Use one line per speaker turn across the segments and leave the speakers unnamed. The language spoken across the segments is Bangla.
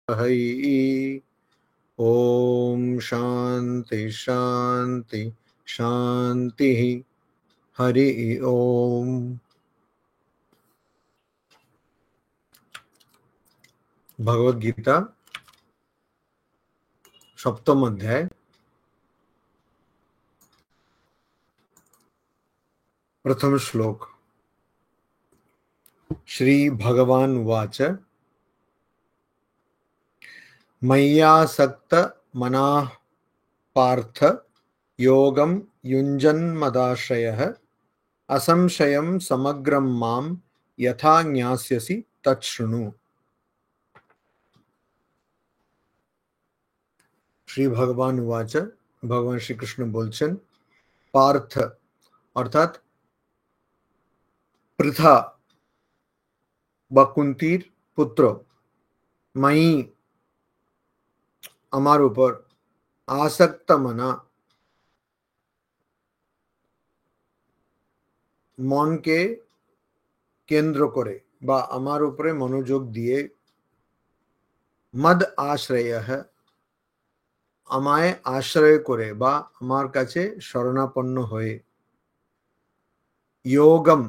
हरि। ओम शांति शांति शांति। हरि ओम। भगवद गीता सप्तम अध्याय प्रथम श्लोक। श्री भगवान उवाच मय्यासक्त मनाः पार्थ योगं युञ्जन्मदाश्रयः असंशयं समग्रं मां यथा ज्ञास्यसि तच्छृणु। श्री भगवान उवाच, भगवान श्री कृष्ण बोलছেন, पार्थ अर्थात पृथा বা কুন্তির পুত্র, मयि আমার উপর, আসক্ত মনা মনকে কেন্দ্র করে বা আমার উপরে মনোযোগ দিয়ে, মদ আশ্রয়ঃ আমায় আশ্রয় করে বা আমার কাছে শরণাপন্ন হয়ে, যোগম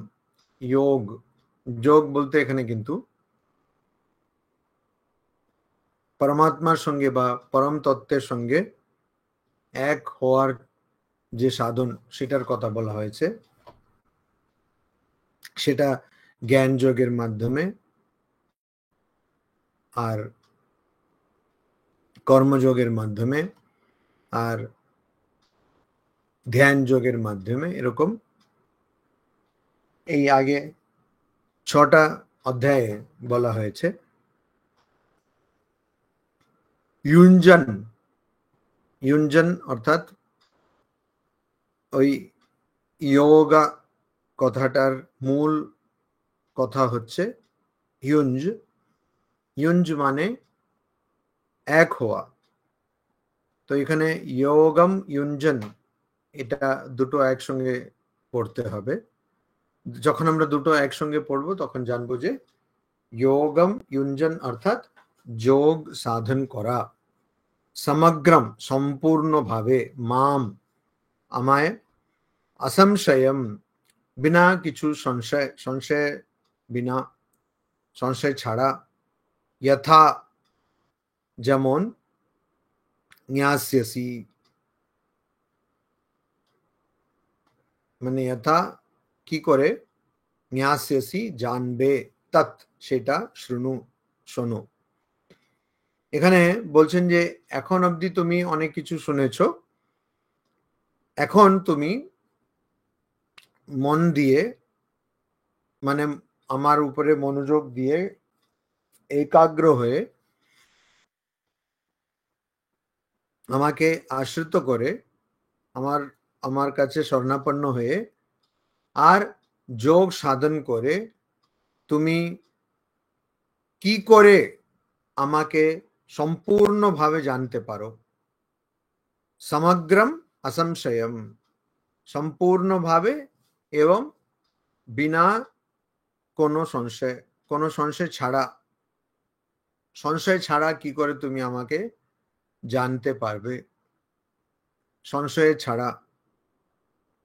যোগ যোগ বলতে এখানে কিন্তু পরমাত্মার সঙ্গে বা পরম তত্ত্বের সঙ্গে এক হওয়ার যে সাধন সেটার কথা বলা হয়েছে। সেটা জ্ঞান যোগের মাধ্যমে আর কর্মযোগের মাধ্যমে আর ধ্যান যোগের মাধ্যমে, এরকম এই আগে 6টা অধ্যায়ে বলা হয়েছে। युञ्जन युञ्जन অর্থাৎ ওই যোগা কথাটার মূল কথা হচ্ছে युञ्ज। युञ्ज মানে এক হওয়া। তো এখানে যোগম युञ्जन এটা দুটো একসঙ্গে পড়তে হবে। যখন আমরা দুটো একসঙ্গে পড়বো তখন জানবো যে যোগম युञ्जन অর্থাৎ যোগ সাধন করা, সমগ্রম সম্পূর্ণভাবে, মাম আমায়, असंशयम বিনা কিছু সংশয়, সংশয় বিনা, সংশয় ছাড়া, যথা যেমন, জ্ঞাস্যসি মানে যথা কি করে, জ্ঞাস্যসি জানবে, তৎ সেটা, শৃণু শোনো। এখানে বলছেন যে এখন অবধি তুমি অনেক কিছু শুনেছো, এখন তুমি মন দিয়ে মানে আমার উপরে মনোযোগ দিয়ে একাগ্র হয়ে আমাকে আশ্রিত করে আমার আমার কাছে শরণাপন্ন হয়ে আর যোগ সাধন করে তুমি কি করে আমাকে সম্পূর্ণভাবে জানতে পারো। সমগ্রম অসংশয়ম সম্পূর্ণভাবে এবং বিনা কোনো সংশয়, কোনো সংশয় ছাড়া, সংশয় ছাড়া কি করে তুমি আমাকে জানতে পারবে, সংশয় ছাড়া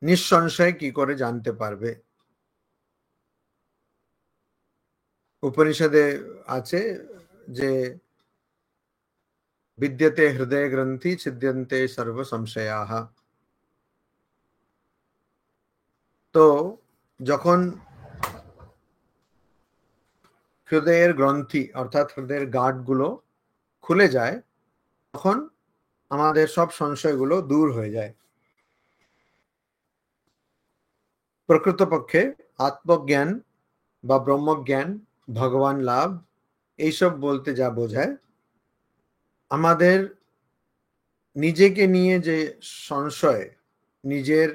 নিঃসংশয় কি করে জানতে পারবে। উপনিষদে আছে যে বিদ্যতে হৃদয় গ্রন্থি ছিদ্যন্তে সর্ব সংশয়াঃ। তো যখন হৃদয়ের গ্রন্থি অর্থাৎ হৃদয়ের গাঁটগুলো খুলে যায় তখন আমাদের সব সংশয়গুলো দূর হয়ে যায়। প্রকৃতপক্ষে আত্মজ্ঞান বা ব্রহ্মজ্ঞান, ভগবান লাভ, এইসব বলতে যা বোঝায় আমাদের নিজেকে নিয়ে যে সংশয়, নিজের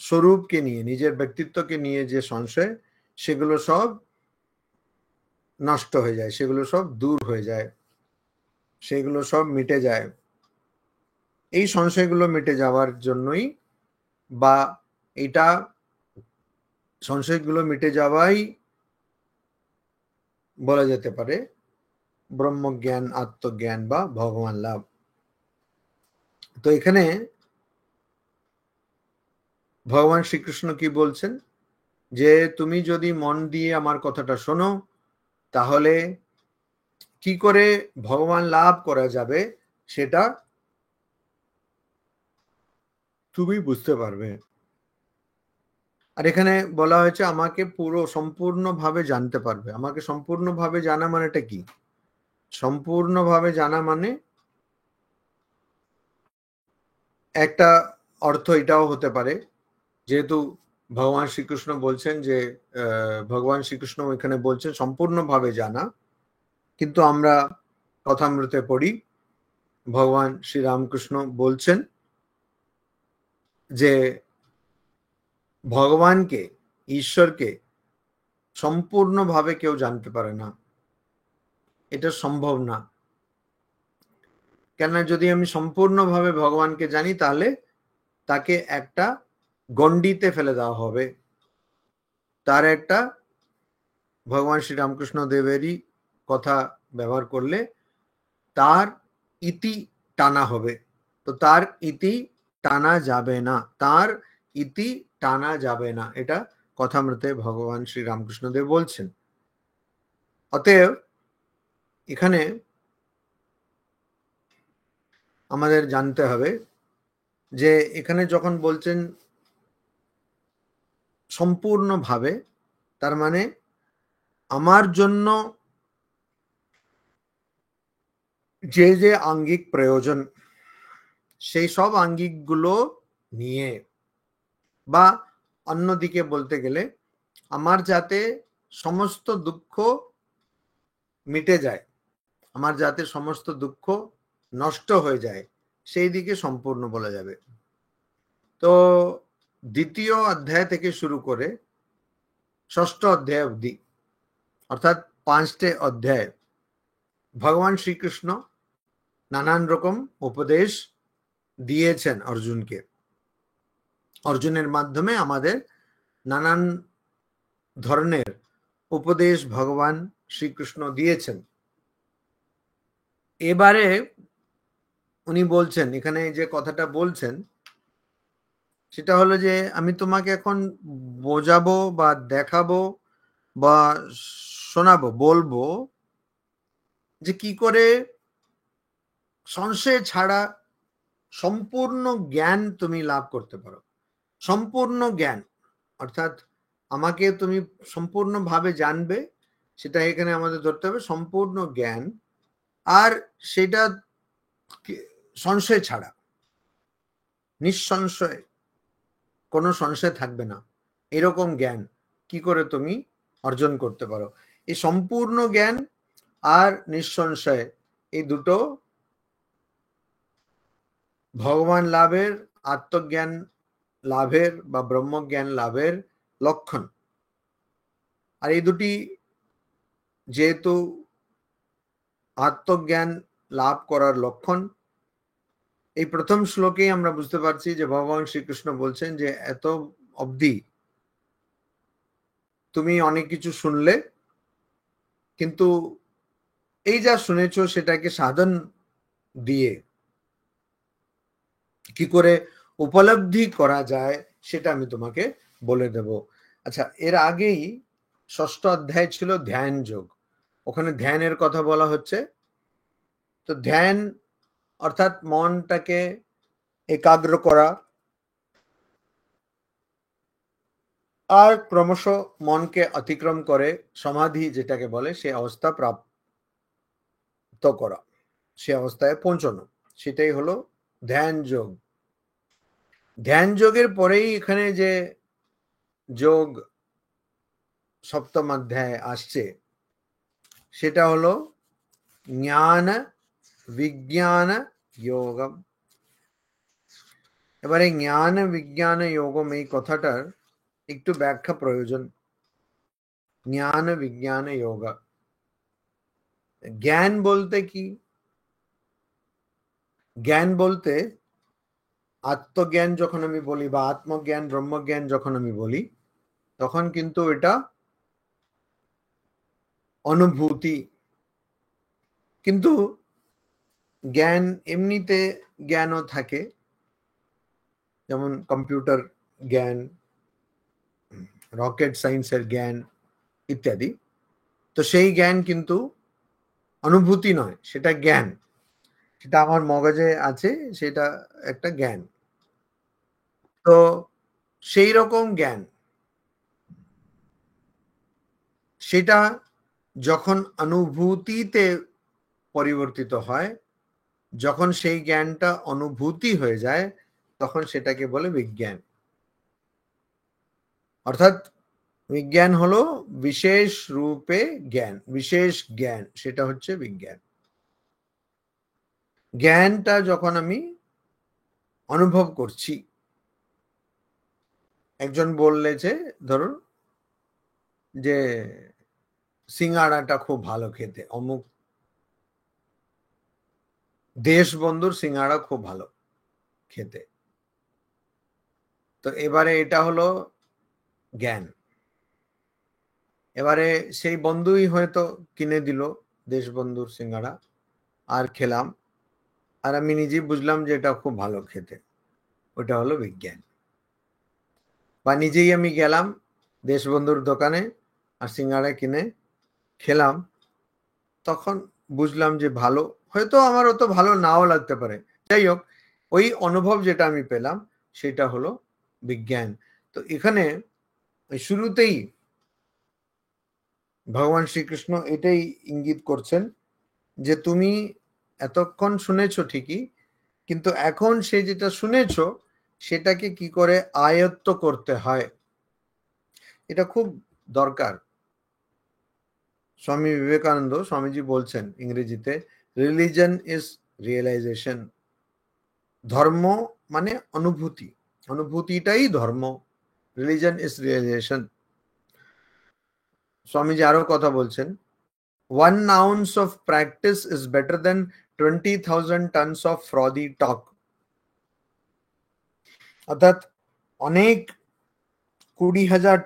স্বরূপকে নিয়ে, নিজের ব্যক্তিত্বকে নিয়ে যে সংশয়, সেগুলো সব নষ্ট হয়ে যায়, সেগুলো সব দূর হয়ে যায়, সেগুলো সব মিটে যায়। এই সংশয়গুলো মিটে যাওয়ার জন্যই বা এটা সংশয়গুলো মিটে যাওয়াই বলা যেতে পারে ব্রহ্মজ্ঞান, আত্মজ্ঞান বা ভগবান লাভ। তো এখানে ভগবান শ্রীকৃষ্ণ কি বলছেন, যে তুমি যদি মন দিয়ে আমার কথাটা শোনো, তাহলে কি করে ভগবান লাভ করা যাবে সেটা তুমি বুঝতে পারবে। আর এখানে বলা হয়েছে আমাকে পুরো সম্পূর্ণভাবে জানতে পারবে। আমাকে সম্পূর্ণভাবে জানা মানেটা কি? সম্পূর্ণভাবে জানা মানে একটা অর্থ এটাও হতে পারে, যেহেতু ভগবান শ্রীকৃষ্ণ বলছেন যে ভগবান শ্রীকৃষ্ণ এখানে বলছেন সম্পূর্ণভাবে জানা, কিন্তু আমরা কথামৃতে পড়ি ভগবান শ্রীরামকৃষ্ণ বলছেন যে ভগবানকে, ঈশ্বরকে সম্পূর্ণভাবে কেউ জানতে পারে না, এটা সম্ভব না। কেননা যদি আমি সম্পূর্ণভাবে ভগবানকে জানি, তাহলে তাকে একটা গণ্ডিতে ফেলে দেওয়া হবে। তার একটা, ভগবান শ্রীরামকৃষ্ণ দেবেরই কথা ব্যবহার করলে, তার ইতি টানা হবে। তো তার ইতি টানা যাবে না, তার ইতি টানা যাবে না, এটা কথামৃতে ভগবান শ্রীরামকৃষ্ণ দেব বলছেন। অতএব এখানে আমাদের জানতে হবে যে এখানে যখন বলছেন সম্পূর্ণভাবে, তার মানে আমার জন্য যে যে আঙ্গিক প্রয়োজন, সেই সব আঙ্গিকগুলো নিয়ে, বা অন্যদিকে বলতে গেলে আমার যাতে সমস্ত দুঃখ মিটে যায়, আমার যাতে সমস্ত দুঃখ নষ্ট হয়ে যায়, সেই দিকে সম্পূর্ণ বলা যাবে। তো দ্বিতীয় অধ্যায় থেকে শুরু করে ষষ্ঠ অধ্যায় অবধি, অর্থাৎ 5টে অধ্যায়, ভগবান শ্রীকৃষ্ণ নানান রকম উপদেশ দিয়েছেন অর্জুনকে। অর্জুনের মাধ্যমে আমাদের নানান ধরনের উপদেশ ভগবান শ্রীকৃষ্ণ দিয়েছেন। এবারে উনি বলছেন, এখানে যে কথাটা বলছেন সেটা হলো যে আমি তোমাকে এখন বোঝাবো বা দেখাবো বা শোনাবো, বলবো যে কি করে সংশয় ছাড়া সম্পূর্ণ জ্ঞান তুমি লাভ করতে পারো। সম্পূর্ণ জ্ঞান অর্থাৎ আমাকে তুমি সম্পূর্ণভাবে জানবে, সেটা এখানে আমাদের ধরতে হবে সম্পূর্ণ জ্ঞান, আর সেটা সংশয় ছাড়া, নিঃসংশয়, কোনো সংশয় থাকবে না, এরকম জ্ঞান কি করে তুমি অর্জন করতে পারো। এই সম্পূর্ণ জ্ঞান আর নিঃসংশয়, এই দুটো ভগবান লাভের, আত্মজ্ঞান লাভের বা ব্রহ্মজ্ঞান লাভের লক্ষণ। আর এই দুটি যেহেতু আত্মজ্ঞান লাভ করার লক্ষণ, এই প্রথম শ্লোকেই আমরা বুঝতে পারছি যে ভগবান শ্রীকৃষ্ণ বলছেন যে এত অবধি তুমি অনেক কিছু শুনলে, কিন্তু এই যা শুনেছো সেটাকে সাধন দিয়ে কি করে উপলব্ধি করা যায় সেটা আমি তোমাকে বলে দেব। আচ্ছা, এর আগেই ষষ্ঠ অধ্যায় ছিল ধ্যান যোগ, ওখানে ধ্যানের কথা বলা হচ্ছে। তো ধ্যান অর্থাৎ মনটাকে একাগ্র করা, আর ক্রমশ মনকে অতিক্রম করে সমাধি যেটাকে বলে সে অবস্থা প্রাপ্ত করা, সে অবস্থায় পৌঁছানো, সেটাই হলো ধ্যান যোগ। ধ্যান যোগের পরেই এখানে যে যোগ সপ্তম অধ্যায় আসছে, সেটা হলো জ্ঞান বিজ্ঞান যোগম। এবারে জ্ঞান বিজ্ঞান যোগম এই কথাটার একটু ব্যাখ্যা প্রয়োজন। জ্ঞান বিজ্ঞান যোগ, জ্ঞান বলতে কি? জ্ঞান বলতে আত্মজ্ঞান যখন আমি বলি বা আত্মজ্ঞান ব্রহ্মজ্ঞান যখন আমি বলি, তখন কিন্তু এটা অনুভূতি, কিন্তু জ্ঞান এমনিতে জ্ঞানও থাকে, যেমন কম্পিউটার জ্ঞান, রকেট সায়েন্সের জ্ঞান ইত্যাদি। তো সেই জ্ঞান কিন্তু অনুভূতি নয়, সেটা জ্ঞান, সেটা আমার মগজে আছে, সেটা একটা জ্ঞান। তো সেই রকম জ্ঞান, সেটা যখন অনুভূতিতে পরিবর্তিত হয়, যখন সেই জ্ঞানটা অনুভূতি হয়ে যায়, তখন সেটাকে বলে বিজ্ঞান। অর্থাৎ বিজ্ঞান হলো বিশেষ রূপে জ্ঞান, বিশেষ জ্ঞান, সেটা হচ্ছে বিজ্ঞান। জ্ঞানটা যখন আমি অনুভব করছি, একজন বললে যে ধরুন যে সিঙ্গাড়াটা খুব ভালো খেতে, অমুক দেশবন্ধুর সিঙ্গাড়া খুব ভালো খেতে, তো এবারে এটা হলো জ্ঞান। এবারে সেই বন্ধুই হয়তো কিনে দিল দেশবন্ধুর সিঙ্গাড়া, আর খেলাম, আর আমি নিজেই বুঝলাম যে এটা খুব ভালো খেতে, ওটা হলো বিজ্ঞান। বা নিজেই আমি গেলাম দেশবন্ধুর দোকানে আর সিঙ্গাড়া কিনে খেলাম, তখন বুঝলাম যে ভালো, হয়তো আমার অত ভালো নাও লাগতে পারে, যাই হোক ওই অনুভব যেটা আমি পেলাম সেটা হলো বিজ্ঞান। তো এখানে শুরুতেই ভগবান শ্রীকৃষ্ণ এটাই ইঙ্গিত করছেন যে তুমি এতক্ষণ শুনেছো ঠিকই, কিন্তু এখন সে যেটা শুনেছো সেটাকে কি করে আয়ত্ত করতে হয়, এটা খুব দরকার। স্বামী বিবেকানন্দ, স্বামীজি বলছেন ইংরেজিতে, রিলিজন ইজ রিয়েলাইজেশন। ধর্ম মানে অনুভূতি, অনুভূতিটাই ধর্ম, রিলিজন ইজ রিয়েলাইজেশন। স্বামীজি আরো কথা বলছেন, 1 ounce of practice is better than 20,000 tons of frothy talk. অর্থাৎ অনেক 20,000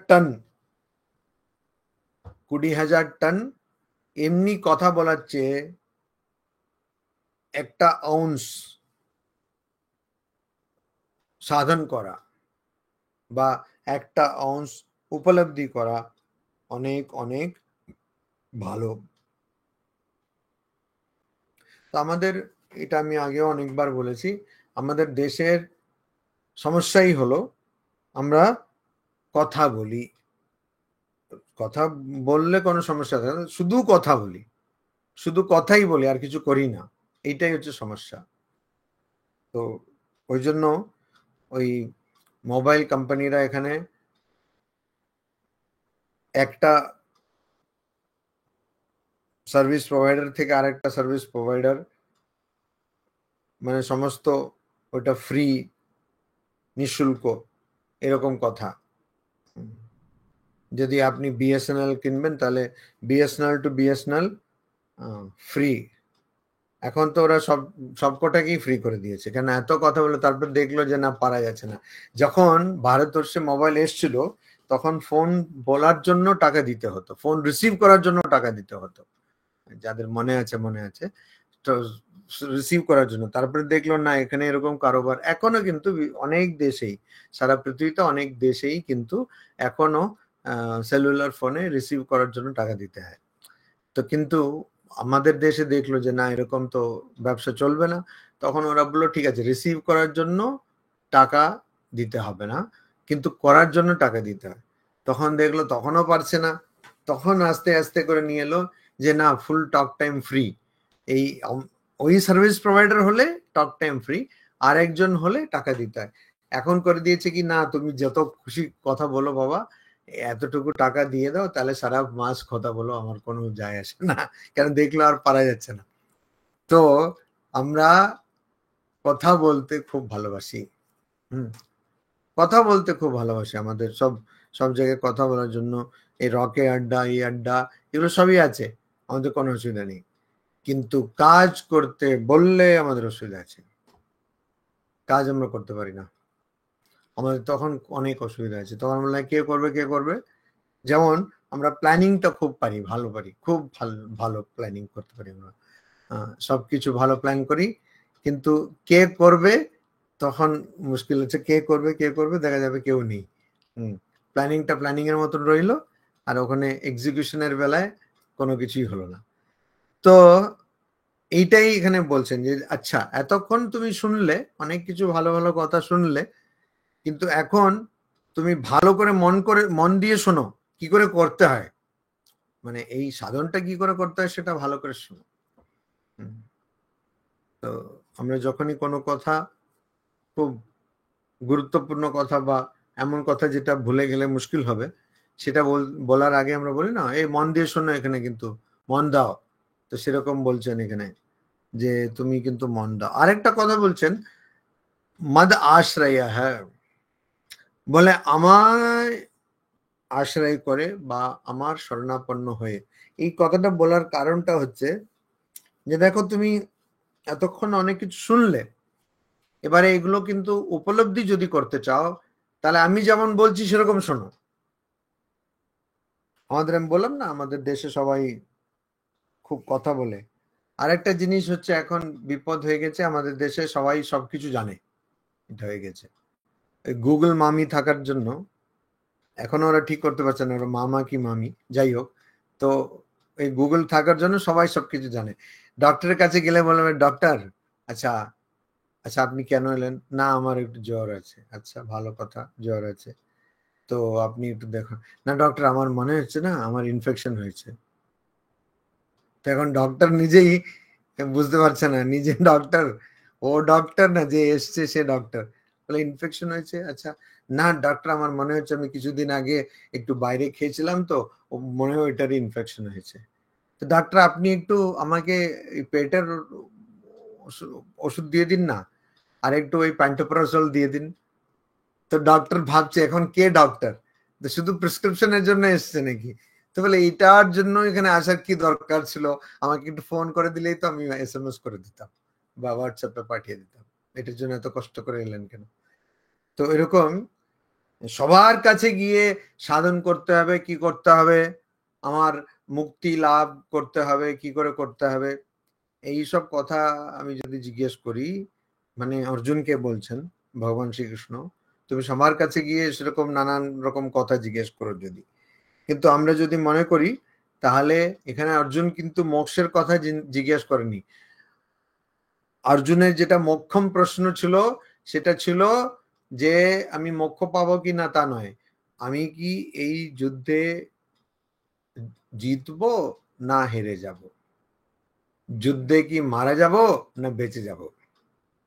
টন এমনি কথা বলার চেয়ে একটা আউন্স সাধন করা বা একটা আউন্স উপলব্ধি করা অনেক অনেক ভালো। তো আমাদের, এটা আমি আগেও অনেকবার বলেছি, আমাদের দেশের সমস্যাই হলো আমরা কথা বলি, কথা বললে কোনো সমস্যা থাকে না, শুধু কথা বলি, শুধু কথাই বলি আর কিছু করি না, এইটাই হচ্ছে সমস্যা। তো ওই জন্য ওই মোবাইল কোম্পানিরা এখানে একটা সার্ভিস প্রোভাইডার থেকে আরেকটা সার্ভিস প্রোভাইডার, মানে সমস্ত ওটা ফ্রি, নিঃশুল্ক, এরকম কথা। যদি আপনি বিএসএনএল কিনবেন তাহলে বিএসএনএল টু বিএসএনএল ফ্রি। এখন তো ওরা সবকটাকেই ফ্রি করে দিয়েছে, কেন এত কথা বলে তারপর দেখলো যে না পারা যাচ্ছে না। যখন ভারতবর্ষে মোবাইল এসছিল তখন ফোন বলার জন্য টাকা দিতে হতো, ফোন রিসিভ করার জন্য টাকা দিতে হতো, যাদের মনে আছে, তো রিসিভ করার জন্য। তারপরে দেখলো না এখানে এরকম কারোবার এখনো কিন্তু অনেক দেশেই, সারা পৃথিবীতে অনেক দেশেই কিন্তু এখনো সেলুলার ফোনে রিসিভ করার জন্য টাকা দিতে হয়। তো কিন্তু আমাদের দেশে দেখলো যে না এরকম তো ব্যবসা চলবে না, তখন ওরা বললো ঠিক আছে রিসিভ করার জন্য টাকা দিতে হবে না, কিন্তু করার জন্য টাকা দিতে হয়। তখন দেখলো তখনও পারছে না, তখন আস্তে আস্তে করে নিয়ে এলো যে না ফুল টক টাইম ফ্রি। এই ওই সার্ভিস প্রোভাইডার হলে টক টাইম ফ্রি, আর একজন হলে টাকা দিতে হয়। এখন করে দিয়েছে কি না তুমি যত খুশি কথা বলো বাবা, এতটুকু টাকা দিয়ে দাও, তাহলে সারা মাস কথা বলো, আমার কোনো যায় আসে না, কেন দেখলো আর পারা যাচ্ছে না। তো আমরা কথা বলতে খুব ভালোবাসি, কথা বলতে খুব ভালোবাসি, আমাদের সব সব জায়গায় কথা বলার জন্য এই রকে আড্ডা, এই আড্ডা, এগুলো সবই আছে, আমাদের কোনো অসুবিধা নেই। কিন্তু কাজ করতে বললে আমাদের অসুবিধা আছে, কাজ আমরা করতে পারি না, আমাদের তখন অনেক অসুবিধা আছে। তখন আমরা কে করবে। যেমন আমরা প্ল্যানিংটা খুব পারি, ভালো পারি, খুব ভালো ভালো প্ল্যানিং করতে পারি আমরা, সবকিছু ভালো প্ল্যান করি, কিন্তু কে করবে তখন মুশকিল হচ্ছে। কে করবে দেখা যাবে কেউ নেই। প্ল্যানিংটা প্ল্যানিং এর মতন রইলো, আর ওখানে এক্সিকিউশনের বেলায় কোনো কিছুই হলো না। তো এইটাই এখানে বলছেন যে আচ্ছা, এতক্ষণ তুমি শুনলে অনেক কিছু ভালো ভালো কথা শুনলে, কিন্তু এখন তুমি ভালো করে মন দিয়ে শোনো কি করে করতে হয়, মানে এই সাধনটা কি করে করতে হয় সেটা ভালো করে শোনো। তো আমরা যখনই কোনো কথা, খুব গুরুত্বপূর্ণ কথা বা এমন কথা যেটা ভুলে গেলে মুশকিল হবে, সেটা বলার আগে আমরা বলি না, এই মন দিয়ে শোনো, এখানে কিন্তু মন দাও। তো সেরকম বলছেন এখানে যে তুমি কিন্তু মন দাও। আরেকটা কথা বলছেন, মদ আশ্রয়, হ্যাঁ, বলে আমায় আশ্রয় করে বা আমার শরণাপন্ন হয়ে। এই কথাটা বলার কারণটা হচ্ছে যে দেখো, তুমি এতক্ষণ অনেক কিছু শুনলে, এবারে এগুলো কিন্তু উপলব্ধি যদি করতে চাও, তাহলে আমি যেমন বলছি সেরকম শোনো। আমাদের, আমি বললাম না, আমাদের দেশে সবাই খুব কথা বলে। আরেকটা জিনিস হচ্ছে, এখন বিপদ হয়ে গেছে আমাদের দেশে, সবাই সবকিছু জানে, এটা হয়ে গেছে। গুগল মামি থাকার জন্য এখন ওরা ঠিক করতে পারছে না ওরা মামা কি মামি, যাই হোক। তো এই গুগল থাকার জন্য সবাই সবকিছু জানে। ডক্টরের কাছে গেলে বলবে, ডক্টর, আচ্ছা আচ্ছা আপনি কেন এলেন? না, আমার একটু জ্বর আছে। আচ্ছা, ভালো কথা, জ্বর আছে, তো আপনি একটু দেখুন। না ডক্টর, আমার মনে হচ্ছে না আমার ইনফেকশন হয়েছে। তো এখন ডক্টর নিজেই বুঝতে পারছে না, নিজে ডক্টর, ও ডক্টর না, যে এসছে সে ডক্টর। বলে ইনফেকশন হয়েছে? আচ্ছা, না ডক্টর, আমার মনে হচ্ছে আমি কিছুদিন আগে একটু বাইরে খেয়েছিলাম, তো মনে হয় ওইটারই ইনফেকশন হয়েছে। তো ডাক্তার, আপনি একটু আমাকে পেটের ওষুধ দিয়ে দিন না, আর একটু ওই প্যান্টোপ্রাজল দিয়ে দিন। তো ডক্টর ভাবছে এখন কে ডক্টর, তো শুধু প্রেসক্রিপশনের জন্য এসছে নাকি? তো বলে এটার জন্য এখানে আসার কি দরকার ছিল? আমাকে একটু ফোন করে দিলেই তো আমি এসএমএস করে দিতাম বা হোয়াটসঅ্যাপে পাঠিয়ে দিতাম। এটার জন্য এত কষ্ট করে এলেন কেন? তো এরকম সবার কাছে গিয়ে সাধন করতে হবে, কি করতে হবে, আমার মুক্তি লাভ করতে হবে, কি করে করতে হবে, এই সব কথা আমি যদি জিজ্ঞেস করি, মানে অর্জুনকে বলছেন ভগবান শ্রীকৃষ্ণ, তুমি সবার কাছে গিয়ে সেরকম নানান রকম কথা জিজ্ঞেস করো যদি, কিন্তু আমরা যদি মনে করি, তাহলে এখানে অর্জুন কিন্তু মোক্ষের কথা জিজ্ঞেস করেনি। অর্জুনের যেটা মোক্ষম প্রশ্ন ছিল, সেটা ছিল যে আমি মোক্ষ পাবো কি না তা নয়, আমি কি এই যুদ্ধে জিতবো না হেরে যাব, যুদ্ধে কি মারা যাব না বেঁচে যাব,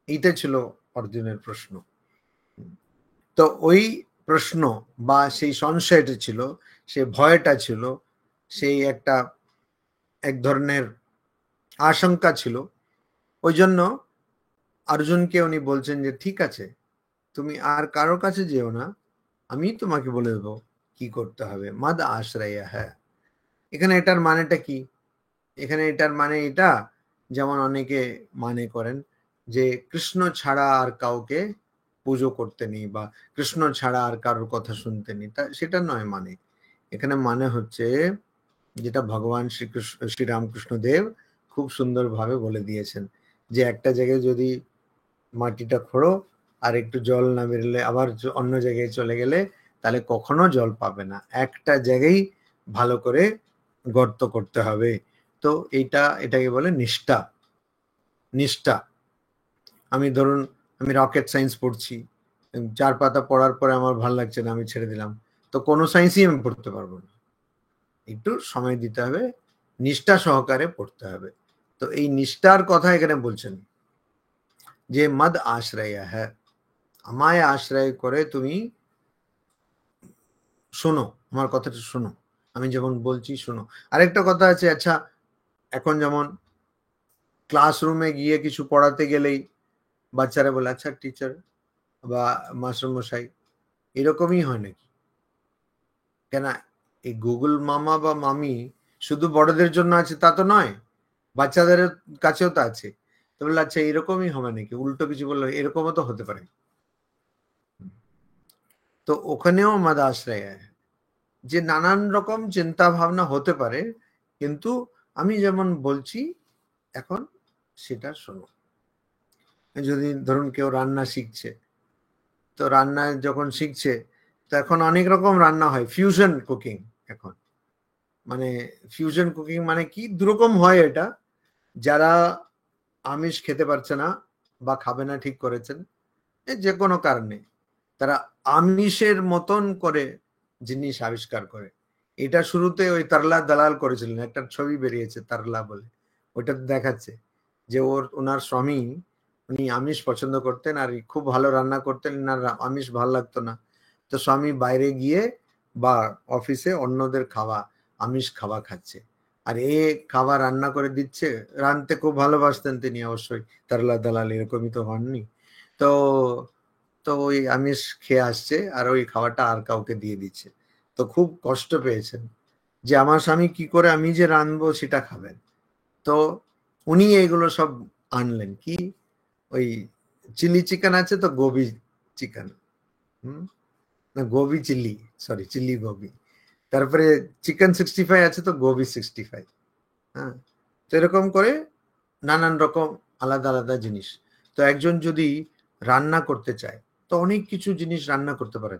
এইটা ছিল অর্জুনের প্রশ্ন। তো ওই প্রশ্ন বা সেই সংশয়টা ছিল, সেই ভয়টা ছিল, সেই এক ধরনের আশঙ্কা ছিল। ওই জন্য অর্জুনকে উনি বলছেন যে ঠিক আছে, তুমি আর কারোর কাছে যেও না, আমি তোমাকে বলে দেবো কি করতে হবে। মদ আশ্রয়, হ্যাঁ, এখানে এটার মানেটা কি? এখানে এটার মানে এটা, যেমন অনেকে মানে করেন যে কৃষ্ণ ছাড়া আর কাউকে পুজো করতে নেই বা কৃষ্ণ ছাড়া আর কারোর কথা শুনতে নেই, তা সেটা নয়। মানে এখানে মানে হচ্ছে যেটা ভগবান শ্রীরামকৃষ্ণ দেব খুব সুন্দরভাবে বলে দিয়েছেন, যে একটা জায়গায় যদি মাটিটা খোঁড়ো আর একটু জল না বেরোলে আবার অন্য জায়গায় চলে গেলে, তাহলে কখনো জল পাবে না। একটা জায়গায় ভালো করে গর্ত করতে হবে। তো এটাকে বলে নিষ্ঠা। নিষ্ঠা। আমি ধরুন, আমি রকেট সায়েন্স পড়ছি, 4 পাতা পড়ার পরে আমার ভালো লাগছে না, আমি ছেড়ে দিলাম, তো কোনো সায়েন্সই আমি পড়তে পারবো না। একটু সময় দিতে হবে, নিষ্ঠা সহকারে পড়তে হবে। তো এই নিষ্ঠার কথা এখানে বলছেন যে মদ আশ্রয়, হ্যাঁ, আমায় আশ্রয় করে তুমি শোনো, আমার কথাটা শোনো, আমি যেমন বলছি শোনো। আরেকটা কথা আছে, আচ্ছা, এখন যেমন ক্লাসরুমে গিয়ে কিছু পড়াতে গেলেই বাচ্চারা বলে আচ্ছা টিচার বা মাস্টার মশাই, এরকমই হয় নাকি? কেন, এই গুগল মামা বা মামি শুধু বড়দের জন্য আছে তা তো নয়, বাচ্চাদের কাছেও তো আছে। তো বললো আচ্ছা এরকমই হবে নাকি, উল্টো কিছু বললো, এরকমও তো হতে পারে। তো ওখানেও মদ আশ্রয়, যে নানান রকম চিন্তা ভাবনা হতে পারে, কিন্তু আমি যেমন বলছি এখন সেটা শোনো। যদি ধরুন কেউ রান্না শিখছে, তো রান্না যখন শিখছে, তো এখন অনেক রকম রান্না হয়, ফিউশন কুকিং। এখন মানে ফিউশন কুকিং মানে কি, দুরকম হয় এটা। যারা আমিষ খেতে পারছে না বা খাবে না ঠিক করেছেন, যে কোনো কারণে, তারা আমিষের মতন করে জিনিস আবিষ্কার করে। এটা শুরুতে ওই তারলা দালাল করেছিলেন, একটা ছবি বেরিয়েছে তারলা বলে, ওটা দেখাচ্ছে যে ওনার স্বামী, উনি আমিষ পছন্দ করতেন আর খুব ভালো রান্না করতেন, না আমিষ ভালো লাগতো না। তো স্বামী বাইরে গিয়ে বা অফিসে অন্যদের খাওয়া, আমিষ খাওয়া খাচ্ছে, আর এ খাবার রান্না করে দিচ্ছে। রাঁধতে খুব ভালোবাসতেন তিনি অবশ্যই, তারলা দালাল এরকমই তো হননি। তো তো ওই আমিষ খেয়ে আসছে আর ওই খাবারটা আর কাউকে দিয়ে দিচ্ছে। তো খুব কষ্ট পেয়েছেন যে আমার স্বামী কি করে আমি যে রাঁধবো সেটা খাবেন। তো উনি এগুলো সব আনলেন, কি ওই চিলি চিকেন আছে তো, গোবি চিকেন, না gobi chilli, sorry chilli gobi. তারপরে চিকেন 65 আছে তো গোবি 65। হ্যাঁ, তো এরকম করে নানান রকম আলাদা আলাদা জিনিস। তো একজন যদি রান্না করতে চায়, তো অনেক কিছু জিনিস রান্না করতে পারে।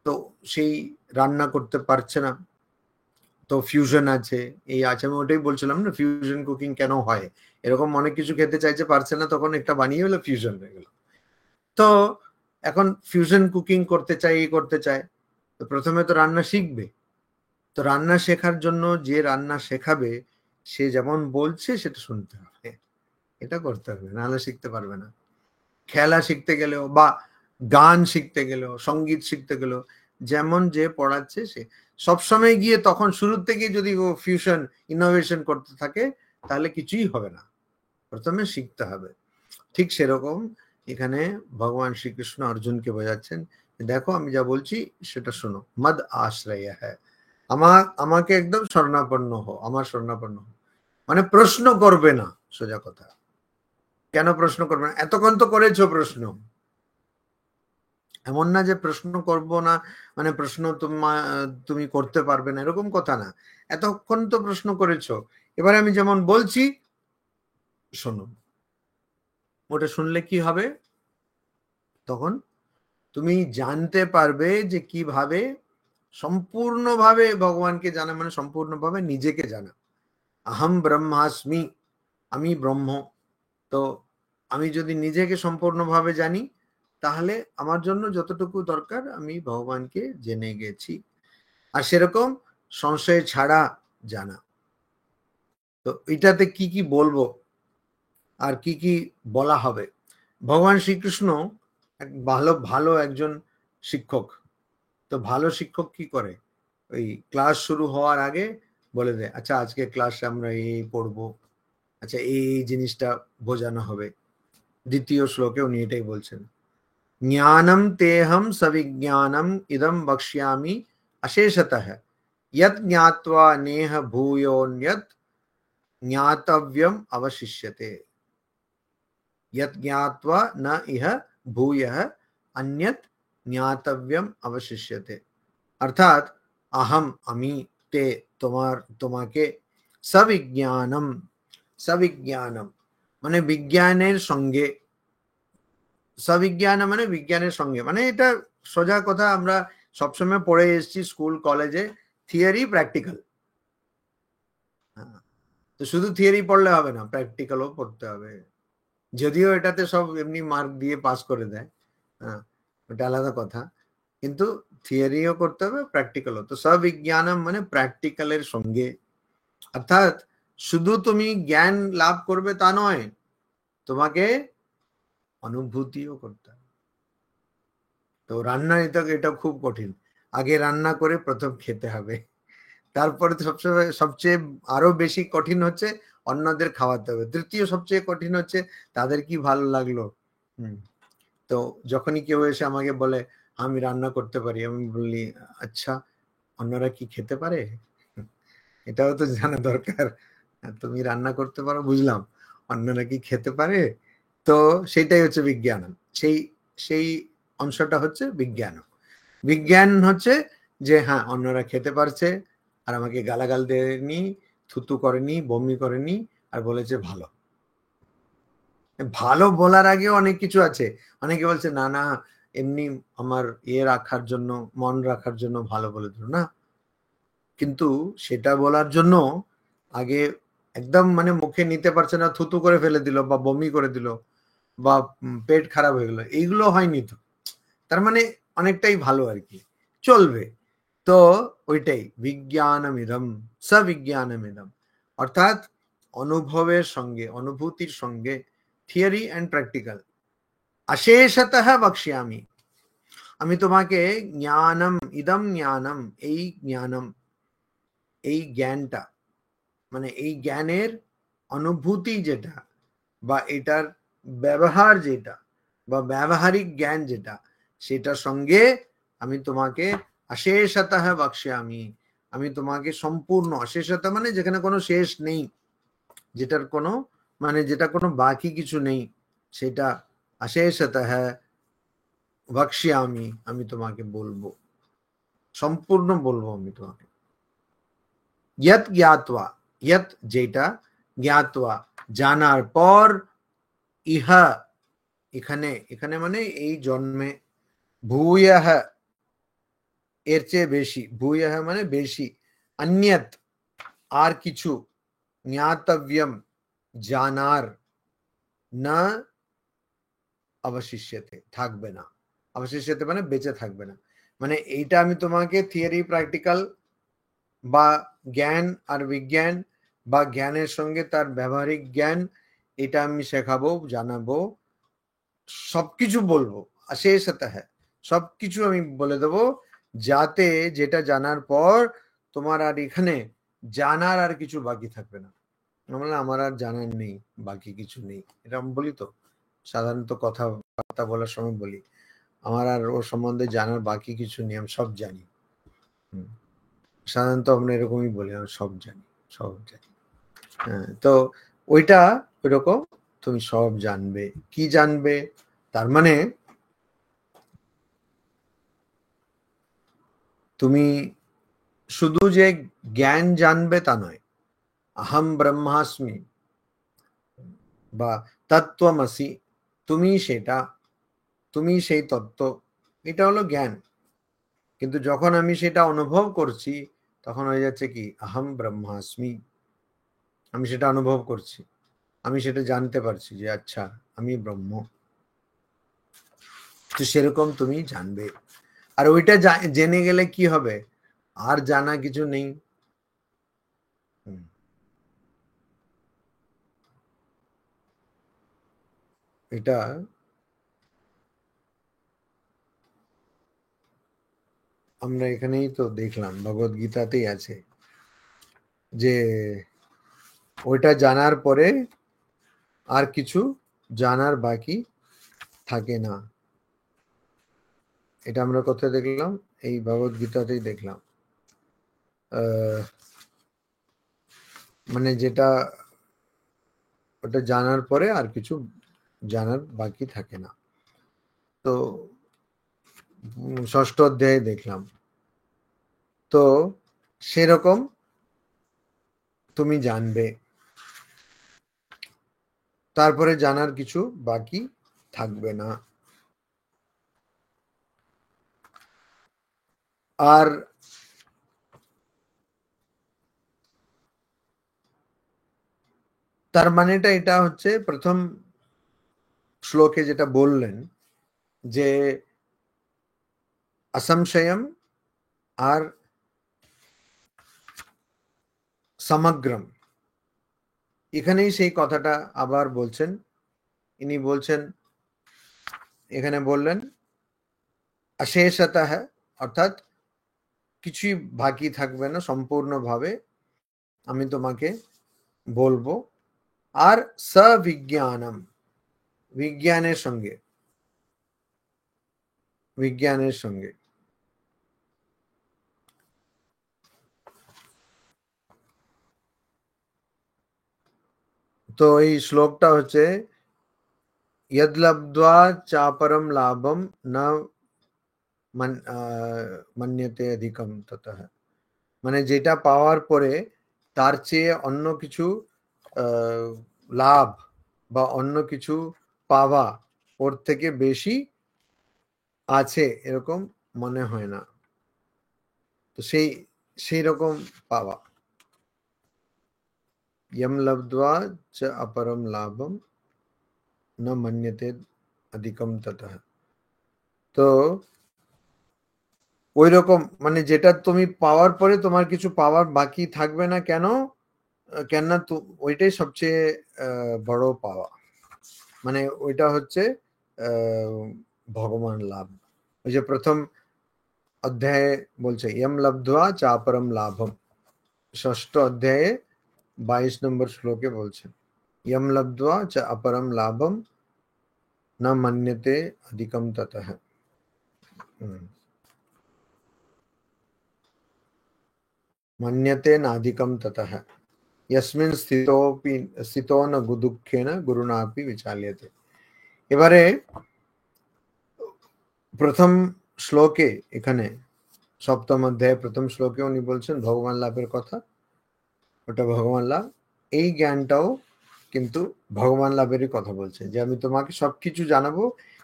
তো সেই রান্না করতে পারছে না, তো ফিউশন আছে, এই আছে। আমি ওটাই বলছিলাম না, ফিউশন কুকিং কেন হয়, এরকম অনেক কিছু খেতে চাইছে পারছে না, তখন একটা বানিয়ে হলো ফিউশন হয়ে গেল। তো এখন ফিউশন কুকিং করতে চাই, করতে চায়, তো প্রথমে তো রান্না শিখবে। তো রান্না শেখার জন্য যে রান্না শেখাবে, সে যেমন বলছে সেটা শুনতে হবে, এটা করতে হবে, নাহলে শিখতে পারবে না। খেলা শিখতে গেলেও বা গান শিখতে গেলেও, সঙ্গীত শিখতে গেলেও, যেমন যে পড়াচ্ছে সে সবসময় গিয়ে তখন শুরুর থেকে যদি ও ফিউশন ইনোভেশন করতে থাকে, তাহলে কিছুই হবে না, প্রথমে শিখতে হবে। ঠিক সেরকম এখানে ভগবান শ্রীকৃষ্ণ অর্জুনকে বোঝাচ্ছেন, দেখো আমি যা বলছি সেটা শোনো, মদ আশ্রয় হ্যাঁ, আমাকে একদম শরণাপন্ন হো, আমার শরণাপন্ন হো, মানে প্রশ্ন করবে না, সোজা কথা। কেন প্রশ্ন করবে না? এতক্ষণ তো করেছো প্রশ্ন, এমন না যে প্রশ্ন করব না, মানে প্রশ্ন তুমি করতে পারবে না, এরকম কথা না। এতক্ষণ তো প্রশ্ন করেছো, এবারে আমি যেমন বলছি শোনো। ওটা শুনলে কি হবে, তখন তুমি জানতে পারবে যে কিভাবে সম্পূর্ণভাবে ভগবানকে জানা, মানে সম্পূর্ণভাবে নিজেকে জানা। আহম ব্রহ্মাস্মি, আমি ব্রহ্ম। তো আমি যদি নিজেকে সম্পূর্ণভাবে জানি, তাহলে আমার জন্য যতটুকু দরকার আমি ভগবানকে জেনে গেছি। আর সেরকম সংশয় ছাড়া জানা। তো এটাতে কি কি বলবো আর কি কি বলা হবে, ভগবান শ্রীকৃষ্ণ এক ভালো ভালো একজন শিক্ষক। তো ভালো শিক্ষক কি করে, ওই ক্লাস শুরু হওয়ার আগে বলে দেয়, আচ্ছা আজকে ক্লাসে আমরা এই পড়বো, আচ্ছা এই জিনিসটা বোঝানো হবে। দ্বিতীয় শ্লোকে উনি এটাই বলছেন, জ্ঞানম তেহম সবিজ্ঞানম ইদম বক্ষ্যামি অশেষতঃ यत् ज्ञात्वा नेह भूयोन्यत् ज्ञातव्यम अवशिष्यते, यत् ज्ञात्वा न इह भूयः अन्यत् ज्ञातव्यम अवशिष्यते। अर्थात अहम আমি, তে তোমার তোমাকে, সবিজ্ঞানম, সবিজ্ঞানম মানে বিজ্ঞানের সঙ্গে, সবিজ্ঞান মানে বিজ্ঞানের সঙ্গে, মানে এটা সোজা কথা আমরা সবসময় পড়ে এসেছি স্কুল কলেজে, থিওরি প্র্যাকটিক্যাল। তো শুধু থিওরি পড়লে হবে না, প্র্যাকটিক্যালও পড়তে হবে। যদিও এটাতে সব এমনি মার্ক দিয়ে পাস করে দেয়, হ্যাঁ ওটা আলাদা কথা, কিন্তু থিওরিও করতে হবে, প্র্যাকটিক্যালও। তো সবিজ্ঞানম মানে প্র্যাকটিক্যালের সঙ্গে, অর্থাৎ শুধু তুমি জ্ঞান লাভ করবে তা নয়, তোমাকে অনুভূতিও করতে হবে। তো রান্না এটা খুব কঠিন, আগে রান্না করে প্রথম খেতে হবে, তারপরে সবচেয়ে আরো বেশি কঠিন হচ্ছে অন্যদের খাওয়াতে হবে, তৃতীয় সবচেয়ে কঠিন হচ্ছে তাদের কি ভালো লাগলো। তো যখনই কেউ এসে আমাকে বলে আমি রান্না করতে পারি, আমি বললি আচ্ছা অন্যরা কি খেতে পারে, এটাও তো জানা দরকার। তুমি রান্না করতে পারো বুঝলাম, অন্যরা কি খেতে পারে, তো সেটাই হচ্ছে বিজ্ঞান। সেই সেই অংশটা হচ্ছে বিজ্ঞান। বিজ্ঞান হচ্ছে যে হ্যাঁ অন্যরা খেতে পারছে, আর আমাকে গালাগাল দেয়নি, থুতু করেনি, বমি করেনি, আর বলেছে ভালো। ভালো বলার আগে অনেক কিছু আছে। অনেকে বলছে না না এমনি আমার রাখার জন্য, মন রাখার জন্য ভালো বলে দিল না, কিন্তু সেটা বলার জন্য আগে একদম মানে মুখে নিতে পারছে না, থুতু করে ফেলে দিল বা বমি করে দিল বা পেট খারাপ হয়ে গেল, এইগুলো হয়নি তো। তার মানে অনেকটাই ভালো আর কি, চলবে। তো ওইটাই বিজ্ঞানমিদম সবিজ্ঞানমিদম, অর্থাৎ অনুভবের সঙ্গে, অনুভূতির সঙ্গে থিওরি অ্যান্ড প্র্যাকটিক্যাল অশেষতঃ বক্ষ্যামি, আমি তোমাকে জ্ঞানম ইদম জ্ঞানম, এই জ্ঞানম, এই জ্ঞানটা মানে এই জ্ঞানের অনুভূতি যেটা বা এটার ব্যবহার যেটা বা ব্যবহারিক জ্ঞান যেটা, সেটার সঙ্গে আমি তোমাকে অশেষতঃ বক্ষ্যামি, আমি তোমাকে সম্পূর্ণ, অশেষতা মানে যেখানে কোনো শেষ নেই, যেটার কোনো মানে যেটা কোনো বাকি কিছু নেই, সেটা অশেষতঃ বক্ষ্যামি, আমি তোমাকে বলবো, সম্পূর্ণ বলবো আমি তোমাকে। ইয়ৎ জ্ঞাত্বা, ইয়ৎ যেটা, জ্ঞাত্বা জানার পর, ইহা এখানে, এখানে মানে এই জন্মে, ভূয়ঃ এর চেয়ে বেশি, ভূয়ঃ মানে বেশি, অন্যত আর কিছু, জ্ঞাতব্যম জানার, না অবশিষ্যতে থাকবে না, অবশিষ্যতে মানে বেঁচে থাকবে না, মানে এইটা আমি তোমাকে থিওরি প্র্যাকটিক্যাল বা জ্ঞান আর বিজ্ঞান বা জ্ঞানের সঙ্গে তার ব্যবহারিক জ্ঞান, এটা আমি শেখাবো, জানাবো, সবকিছু বলবো, অশেষতঃ সবকিছু আমি বলে দেবো, যাতে যেটা জানার পর তোমার আর এখানে জানার আর কিছু বাকি থাকবে না। আমার আর জানার নেই, বাকি কিছু নেই, এটা আমি বলি তো সাধারণত কথাবার্তা বলার সময় বলি, আমার আর ওর সম্বন্ধে জানার বাকি কিছু নেই, আমি সব জানি। সাধারণত আমরা এরকমই বলি, আমি সব জানি, সব জানি। হ্যাঁ, তো ওইটা ওইরকম, তুমি সব জানবে। কি জানবে? তার মানে তুমি শুধু যে জ্ঞান জানবে তা নয়, আহম ব্রহ্মাস্মি বা তত্ত্বমসি, তুমি সেটা, তুমি সেই তত্ত্ব, এটা হলো জ্ঞান। কিন্তু যখন আমি সেটা অনুভব করছি, তখন হয়ে যাচ্ছে কি, আহম ব্রহ্মাস্মি, আমি সেটা অনুভব করছি, আমি সেটা জানতে পারছি যে আচ্ছা আমি ব্রহ্ম। তো সেরকম তুমি জানবে। আর ওইটা জেনে গেলে কি হবে, আর জানা কিছু নেই। এটা আমরা এখানেই তো দেখলাম, ভগবদ গীতাতেই আছে যে ওইটা জানার পরে আর কিছু জানার বাকি থাকে না। এটা আমরা কোথায় দেখলাম? এই ভগবদ গীতাতেই দেখলাম। মানে যেটা ওটা জানার পরে আর কিছু জানার বাকি থাকে না। তো ষষ্ঠ অধ্যায়ে দেখলাম। তো সেরকম তুমি জানবে, তারপরে জানার কিছু বাকি থাকবে না। আর তার মানেটা এটা হচ্ছে, প্রথম শ্লোকে যেটা বললেন যে অসংশয়ম আর সমগ্রম, এখানেই সেই কথাটা আবার বলছেন। ইনি বলছেন, এখানে বললেন অশেষতঃ, অর্থাৎ কিছুই বাকি থাকবে না, সম্পূর্ণভাবে আমি তোমাকে বলবো। আর সবিজ্ঞানম, বিজ্ঞানের সঙ্গে, বিজ্ঞানের সঙ্গে। তো এই শ্লোকটা হচ্ছে यद् लब्ध्वा चापरम लाभम न मन्यते अधिकम ततः, মানে যেটা পাওয়ার পরে তার চেয়ে অন্য কিছু লাভ বা অন্য কিছু পাওয়া ওর থেকে বেশি আছে এরকম মনে হয় না। তো সেই রকম পাওয়া। यम लब्ध्वा च अपरम लाभम न मन्यते अधिकम ततः। তো ওই রকম মানে যেটা তুমি পাওয়ার পরে তোমার কিছু পাওয়ার বাকি থাকবে না, কেন? কেননা ওইটাই সবচেয়ে বড় পাওয়া, মানে ওইটা হচ্ছে ভগবান লাভ। ওই যে প্রথম অধ্যায়ে বলছে ইয়ম লব্ধ্বা চাপরম লাভম, ষষ্ঠ অধ্যায়ে 22 নম্বর শ্লোকে বলছে ইয়ম লব্ধ্বা চ अपरम लाभम न मन्यते अधिकम ततः। मन्यते नाधिकम ततः यस्मिन् स्थितो न दुःखेन गुरुणापि विचाल्यते। এবারে প্রথম শ্লোকে, এখানে সপ্তম অধ্যায়ে প্রথম শ্লোকে উনি বলছেন ভগবান লাভের কথা, ওটা ভগবান লাভ। এই জ্ঞানটাও কিন্তু ভগবান লাভেরই কথা বলছে, যে আমি তোমাকে সবকিছু জানাবো,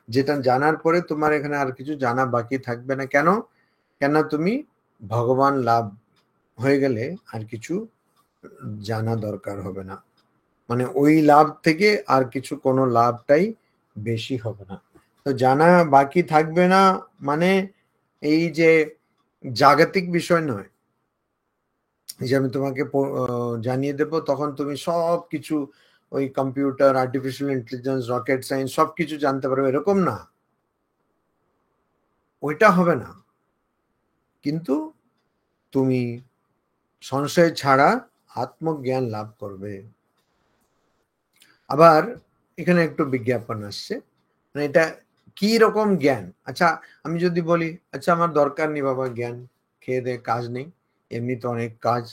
যেটা জানার পরে তোমার এখানে আর কিছু জানা বাকি থাকবে না। কেন? কেন তুমি ভগবান লাভ হয়ে গেলে আর কিছু জানা দরকার হবে না, মানে ওই লাভ থেকে আর কিছু কোনো লাভটাই বেশি হবে না। তো জানা বাকি থাকবে না মানে এই যে জাগতিক বিষয় নয়, যে আমি তোমাকে জানিয়ে দেব তখন তুমি সব কিছু ওই computer, artificial intelligence, rocket science সবকিছু জানতে পারবে, এরকম না, ওইটা হবে না। কিন্তু তুমি সংশয় ছাড়া আত্মজ্ঞান লাভ করবে। আবার এখানে একটু বিজ্ঞাপন আসছে, মানে এটা কি রকম জ্ঞান? আচ্ছা আমি যদি বলি আচ্ছা আমার দরকার নেই বাবা জ্ঞান, খেয়ে দেয়ে কাজ নেই, এমনি তো অনেক কাজ,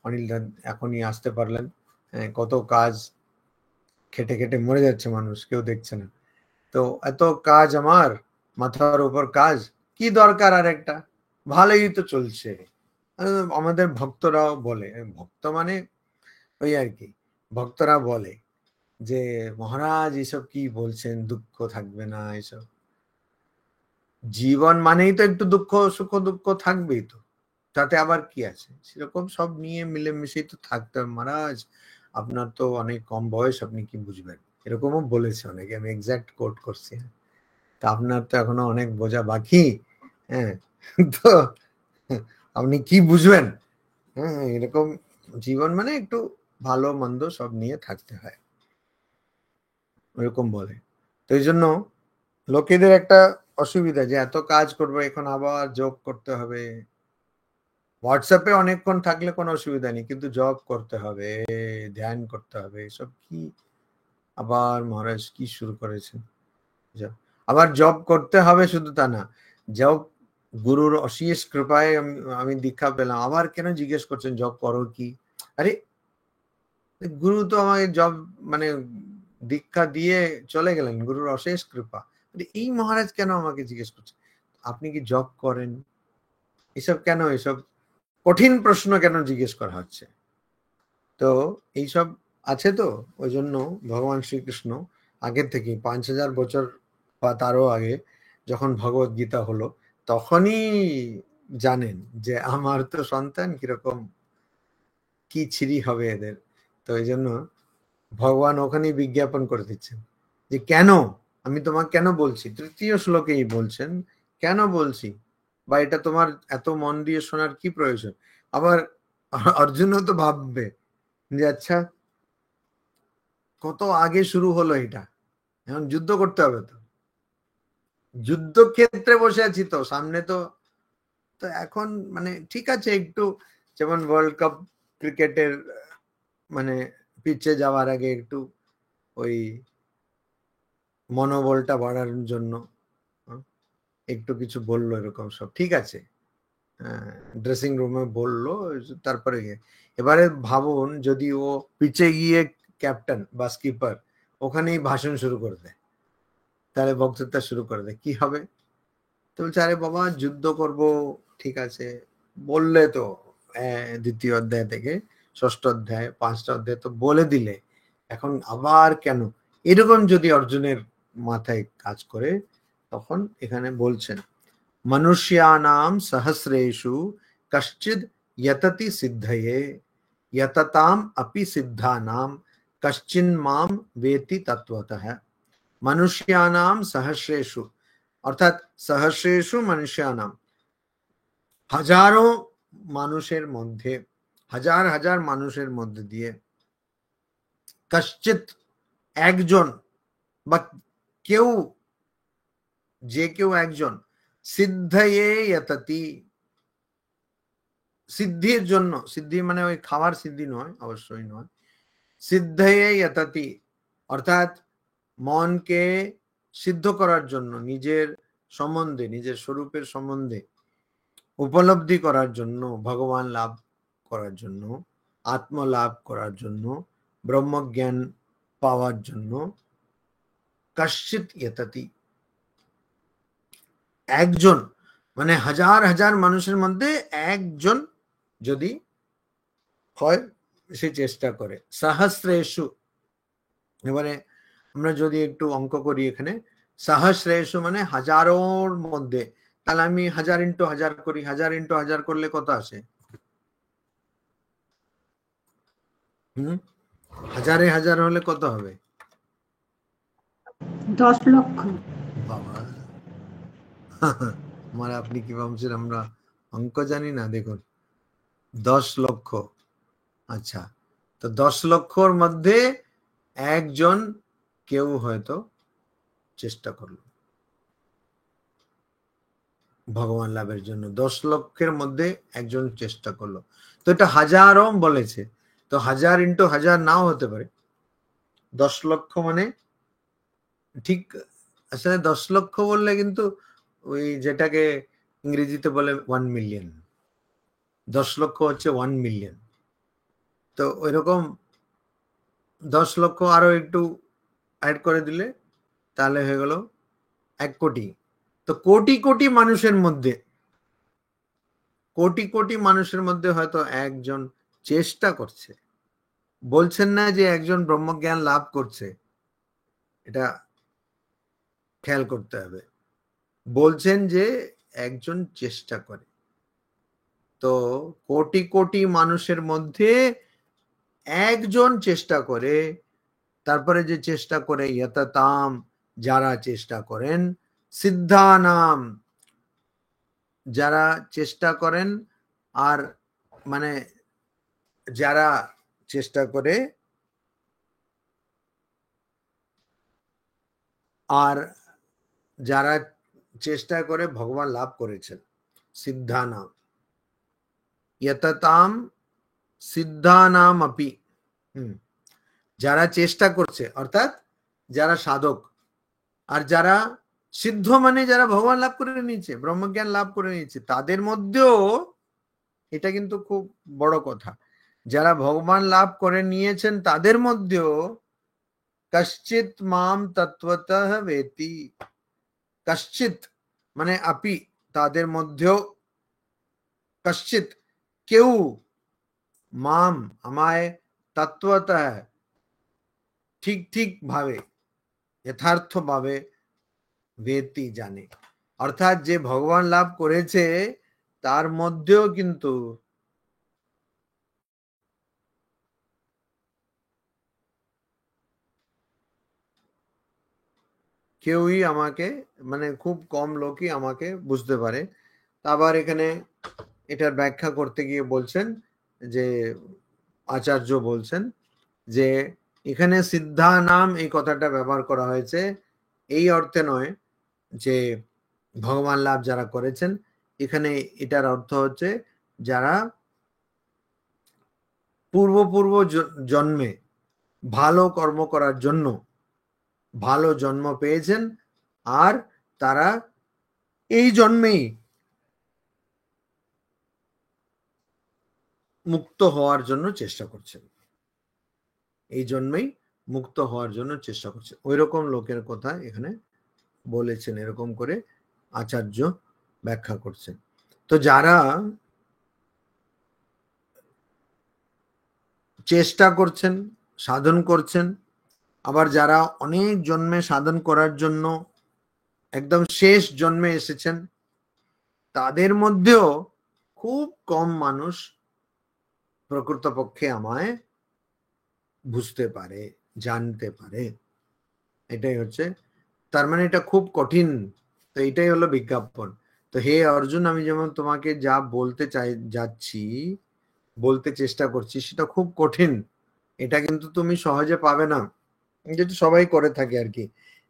অনিল দা এখনই আসতে পারলেন, কত কাজ, খেটে খেটে মরে যাচ্ছে মানুষ, কেউ দেখছে না, তো এত কাজ আমার মাথার উপর কাজ, কি দরকার আর একটা, ভালোই তো চলছে। আমাদের ভক্তরাও বলে, ভক্ত মানে ওই আর কি, ভক্তরা বলে যে মহারাজ এসব কি বলছেন, দুঃখ থাকবে না এসব, জীবন মানেই তো একটু দুঃখ সুখ দুঃখ থাকবেই তো, তাতে আবার কি আছে, সেরকম সব নিয়ে মিলেমিশেই তো থাকতে হবে মহারাজ, আপনার তো অনেক কম বয়স, আপনি কি বুঝবেন, এরকমও বলেছে অনেকে, আমি এক্সাক্ট কোট করছি। তা আপনার তো এখনো অনেক বোঝা বাকি, হ্যাঁ, তো আপনি কি বুঝবেন, হ্যাঁ, এরকম জীবন মানে একটু ভালো মন্দ সব নিয়ে থাকতে হয়, ওরকম বলে। তো এই জন্য লোকেদের একটা অসুবিধা যে এত কাজ করবো, এখন আবার জব করতে হবে। হোয়াটসঅ্যাপে অনেকক্ষণ থাকলে কোনো অসুবিধা নেই, কিন্তু জব করতে হবে, ধ্যান করতে হবে, এসব কি আবার মহারাজ কি শুরু করেছেন। আবার জব করতে হবে শুধু তা না, জব গুরুর অশেষ কৃপায় আমি দীক্ষা পেলাম, আবার কেন জিজ্ঞেস করছেন জব করো কি? আরে গুরু তো আমাকে জব মানে দীক্ষা দিয়ে চলে গেলেন, গুরুর অশেষ কৃপা, এই মহারাজ কেন আমাকে জিজ্ঞেস করছেন আপনি কি জব করেন, এসব কেন, এসব কঠিন প্রশ্ন কেন জিজ্ঞেস করা হচ্ছে? তো এইসব আছে, তো ওই জন্য ভগবান শ্রীকৃষ্ণ আগের থেকে 5000 বছর বা তারও আগে যখন ভগবত গীতা হলো, তখনই জানেন যে আমার তো সন্তান কিরকম, কি ছিরি হবে এদের। তো এই জন্য ভগবান ওখানেই বিজ্ঞাপন করে দিচ্ছেন যে কেন আমি তোমাকে কেন বলছি, তৃতীয় শ্লোকেই বলছেন কেন বলছি, বা এটা তোমার এত মন দিয়ে শোনার কি প্রয়োজন। আবার অর্জুনও তো ভাববে যে আচ্ছা কত আগে শুরু হলো এটা, এখন যুদ্ধ করতে হবে, তো যুদ্ধক্ষেত্রে বসে আছি, তো সামনে তো, তো এখন মানে ঠিক আছে একটু, যেমন ওয়ার্ল্ড কাপ ক্রিকেটের মানে পিচে যাওয়ার আগে একটু ওই মনোবলটা বাড়ানোর জন্য একটু কিছু বললো, এরকম সব ঠিক আছে, ড্রেসিং রুমে বললো, তারপরে এবারে ভাবুন যদি ও পিচে গিয়ে ক্যাপ্টেন বা স্কিপার ওখানেই ভাষণ শুরু করে দেয়, তাহলে বক্তৃতা শুরু করে দেয়, কি হবে? তো বলছে আরে বাবা যুদ্ধ করব, ঠিক আছে বললে তো দ্বিতীয় অধ্যায় থেকে ষষ্ঠ অধ্যায় 5টা অধ্যায় তো বলে দিলে, এখন আবার কেন? এরকম যদি অর্জুনের মাথায় কাজ করে, তখন এখানে বলছেন মনুষ্যানাম সহস্রেষু কশ্চিদ यतति সিদ্ধয়ে यतताम अपि सिद्धानाम कश्चिन माम वेति तत्वतः। मनुष्यानाम सहस्रेषु অর্থাৎ সহস্রেষু মনুষ্যানাম, হাজারো মানুষের মধ্যে, হাজার হাজার মানুষের মধ্যে দিয়ে, কশ্চিত একজন বা কেউ, যে কেউ একজন, সিদ্ধয়ে यतति সিদ্ধির জন্য, সিদ্ধি মানে ওই খাওয়ার সিদ্ধি নয়, অবশ্যই নয়, সিদ্ধয়ে यतति অর্থাৎ মনকে সিদ্ধ করার জন্য, নিজের সম্বন্ধে, নিজের স্বরূপের সম্বন্ধে উপলব্ধি করার জন্য, ভগবান লাভ করার জন্য, আত্ম লাভ করার জন্য, ব্রহ্মজ্ঞান পাওয়ার জন্য, কশ্চিত यतति একজন, মানে হাজার হাজার মানুষের মধ্যে একজন যদি হয়, সে চেষ্টা করে। সহস্রেষু, এবারে আমরা যদি একটু অঙ্ক করি এখানে, সহস্রেষু মানে হাজারোর মধ্যে, তাহলে আমি 1000 ইন্টু 1000 করি, 1000 ইন্টু 1000 করলে কত আসে? হাজারে হাজার হলে কত হবে?
10 লক্ষ।
বাবা, আমার আপনি কি ভাবছেন আমরা অঙ্ক জানি না? দেখুন 10 লক্ষ, আচ্ছা, তো 10 লক্ষর মধ্যে একজন কেউ হয়তো চেষ্টা করলো ভগবান লাভের জন্য, 10 লক্ষের মধ্যে একজন চেষ্টা করলো, তো এটা হাজারও বলেছে, তো 1000 ইন্টু 1000 নাও হতে পারে। 10 লক্ষ মানে ঠিক, আসলে 10 লক্ষ বললে কিন্তু ওই যেটাকে ইংরেজিতে বলে 1 মিলিয়ন, 10 লক্ষ হচ্ছে 1 মিলিয়ন, তো ওইরকম 10 লক্ষ আরো একটু অ্যাড করে দিলে তাহলে হয়ে গেল 1 কোটি। তো কোটি কোটি মানুষের মধ্যে, কোটি কোটি মানুষের মধ্যে হয়তো একজন চেষ্টা করছে, বলছেন না যে একজন ব্রহ্মজ্ঞান লাভ করছে, এটা খেয়াল করতে হবে, বলছেন যে একজন চেষ্টা করে। তো কোটি কোটি মানুষের মধ্যে একজন চেষ্টা করে, তারপরে যে চেষ্টা করে यतताम যারা চেষ্টা করেন, সিদ্ধানাম যারা চেষ্টা করেন, আর মানে যারা চেষ্টা করে, আর যারা চেষ্টা করে ভগবান লাভ করেছেন, সিদ্ধানাম यतताम সিদ্ধানাম আপি, যারা চেষ্টা করছে অর্থাৎ যারা সাধক, আর যারা সিদ্ধ মানে যারা ভগবান লাভ করে নিয়েছে, ব্রহ্মজ্ঞান লাভ করে নিয়েছে, তাদের মধ্যেও, এটা কিন্তু খুব বড় কথা, যারা ভগবান লাভ করে নিয়েছেন তাদের মধ্যেও কশ্চিত মাম তত্ত্বতঃ বেতি, কশ্চিত মানে আপি, তাদের মধ্যেও, কশ্চিত কেউ, মাম আমায়, তত্ত্বতঃ ঠিক ঠিক ভাবে, যথার্থ ভাবে, বেতি জানে, অর্থাৎ যে ভগবান লাভ করেছে তার মধ্যেও কিন্তু কেউই আমাকে, মানে খুব কম লোকই আমাকে বুঝতে পারে। আবার এখানে এটার ব্যাখ্যা করতে গিয়ে বলছেন যে, আচার্য বলছেন যে এখানে সিদ্ধা নাম এই কথাটা ব্যবহার করা হয়েছে এই অর্থে নয় যে ভগবান লাভ যারা করেছেন, এখানে এটার অর্থ হচ্ছে যারা পূর্ব জন্মে ভালো কর্ম করার জন্য ভালো জন্ম পেয়েছেন, আর তারা এই জন্মেই মুক্ত হওয়ার জন্য চেষ্টা করছেন, এই জন্মেই মুক্ত হওয়ার জন্য চেষ্টা করছেন, ওই রকম লোকের কথা এখানে বলেছেন, এরকম করে আচার্য ব্যাখ্যা করছেন। তো যারা চেষ্টা করছেন, সাধন করছেন, আবার যারা অনেক জন্মে সাধন করার জন্য একদম শেষ জন্মে এসেছেন, তাদের মধ্যেও খুব কম মানুষ প্রকৃতপক্ষে আমায় বুঝতে পারে, জানতে পারে। এটাই হচ্ছে, তার মানে এটা খুব কঠিন। তো এটাই হলো বিজ্ঞাপন। তো হে অর্জুন, আমি যেমন তোমাকে যা বলতে যাচ্ছি, বলতে চেষ্টা করছি, সেটা খুব কঠিন। এটা কিন্তু তুমি সহজে পাবে না, যেটা সবাই করে থাকে আর কি।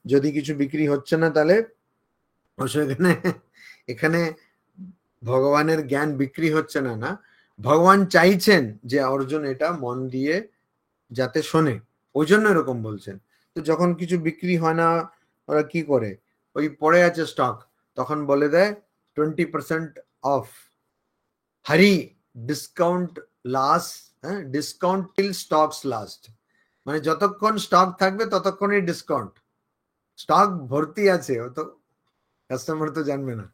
যদি কিছু বিক্রি হচ্ছে না, তাহলে এখানে এখানে ভগবানের জ্ঞান বিক্রি হচ্ছে না, না, ভগবান চাইছেন যে অর্জুন এটা মন দিয়ে যাতে শোনে, ওই জন্য এরকম বলছেন। তো যখন কিছু বিক্রি হয় না, ওরা কি করে, ওই পড়ে আছে স্টক, তখন বলে দেয় 20% অফ, হারি ডিসকাউন্ট লাস্ট, হ্যাঁ, ডিসকাউন্ট টিল স্টকস লাস্ট, মানে যতক্ষণ স্টক থাকবে ততক্ষণই ডিসকাউন্ট। স্টক ভর্তি আছে, ও তো কাস্টমার তো জানবে না।